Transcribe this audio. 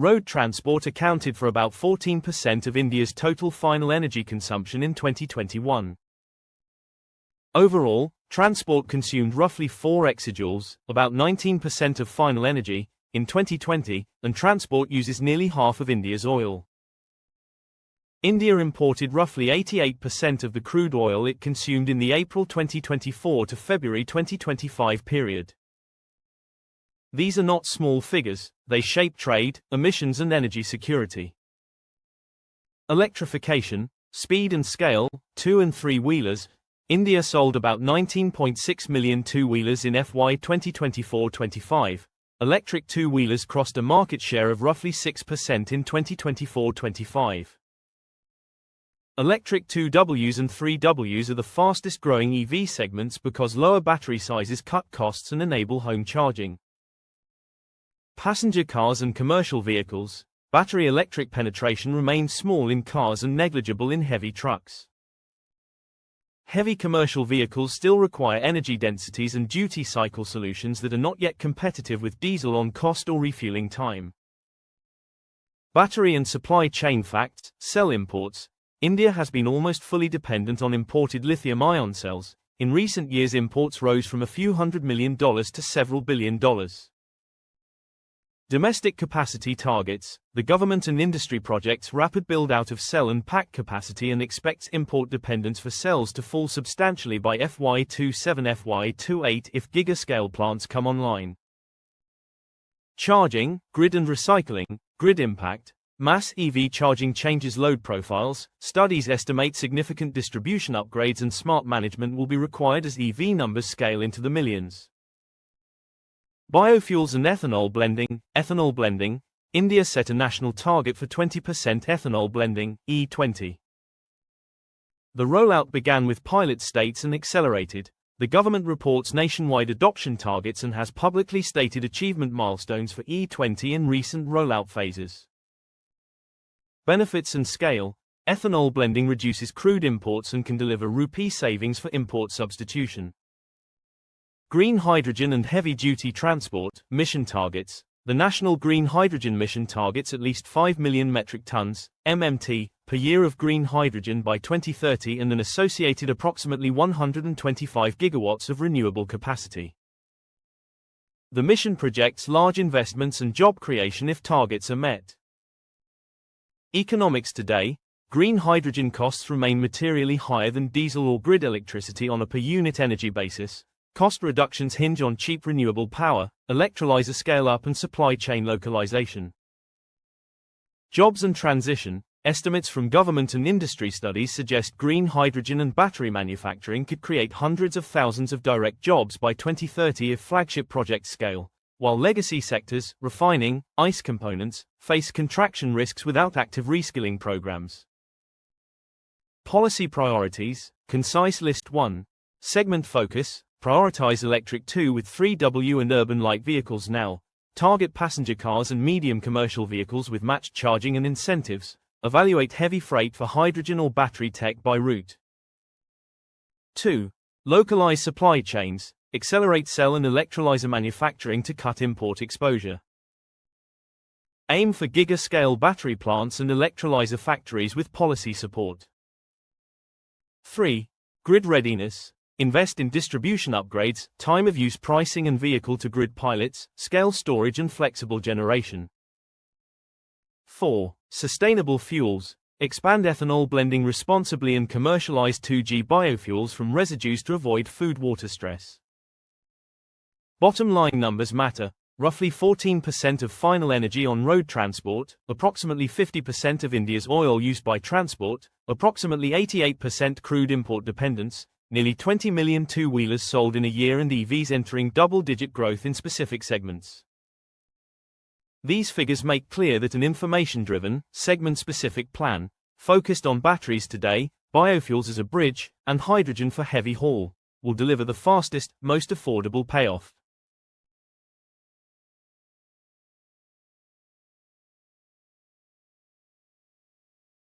Road transport accounted for about 14% of India's total final energy consumption in 2021. Overall, transport consumed roughly 4 exajoules, about 19% of final energy, in 2020, and transport uses nearly half of India's oil. India imported roughly 88% of the crude oil it consumed in the April 2024 to February 2025 period. These are not small figures, they shape trade, emissions and energy security. Electrification, speed and scale, 2- and 3-wheelers. India sold about 19.6 million two-wheelers in FY 2024-25. Electric two-wheelers crossed a market share of roughly 6% in 2024-25. Electric 2Ws and 3Ws are the fastest growing EV segments because lower battery sizes cut costs and enable home charging. Passenger cars and commercial vehicles. Battery electric penetration remains small in cars and negligible in heavy trucks. Heavy commercial vehicles still require energy densities and duty cycle solutions that are not yet competitive with diesel on cost or refueling time. Battery and supply chain facts. Cell imports. India has been almost fully dependent on imported lithium-ion cells. In recent years, imports rose from a few $100 million to several $1 billion. Domestic capacity targets. The government and industry projects rapid build-out of cell and pack capacity and expects import dependence for cells to fall substantially by FY27 FY28 if gigascale plants come online. Charging, grid and recycling. Grid impact. Mass EV charging changes load profiles. Studies estimate significant distribution upgrades and smart management will be required as EV numbers scale into the millions. Biofuels and ethanol blending. Ethanol blending. India set a national target for 20% ethanol blending, E20. The rollout began with pilot states and accelerated. The government reports nationwide adoption targets and has publicly stated achievement milestones for E20 in recent rollout phases. Benefits and scale. Ethanol blending reduces crude imports and can deliver rupee savings for import substitution. Green hydrogen and heavy-duty transport. Mission targets. The National Green Hydrogen Mission targets at least 5 million metric tons, MMT, per year of green hydrogen by 2030 and an associated approximately 125 gigawatts of renewable capacity. The mission projects large investments and job creation if targets are met. Economics today. Green hydrogen costs remain materially higher than diesel or grid electricity on a per-unit energy basis. Cost reductions hinge on cheap renewable power, electrolyzer scale-up and supply chain localization. Jobs and transition. Estimates from government and industry studies suggest green hydrogen and battery manufacturing could create hundreds of thousands of direct jobs by 2030 if flagship projects scale, while legacy sectors, refining, ICE components, face contraction risks without active reskilling programs. Policy priorities. Concise list. 1. Segment focus. Prioritize electric 2 with 3W and urban light vehicles now. Target passenger cars and medium commercial vehicles with matched charging and incentives. Evaluate heavy freight for hydrogen or battery tech by route. 2. Localize supply chains. Accelerate cell and electrolyzer manufacturing to cut import exposure. Aim for giga-scale battery plants and electrolyzer factories with policy support. 3. Grid readiness. Invest in distribution upgrades, time-of-use pricing and vehicle-to-grid pilots, scale storage and flexible generation. 4. Sustainable fuels. Expand ethanol blending responsibly and commercialize 2G biofuels from residues to avoid food-water stress. Bottom line numbers matter. Roughly 14% of final energy on road transport, approximately 50% of India's oil used by transport, approximately 88% crude import dependence, nearly 20 million two-wheelers sold in a year and EVs entering double-digit growth in specific segments. These figures make clear that an information-driven, segment-specific plan, focused on batteries today, biofuels as a bridge, and hydrogen for heavy haul, will deliver the fastest, most affordable payoff.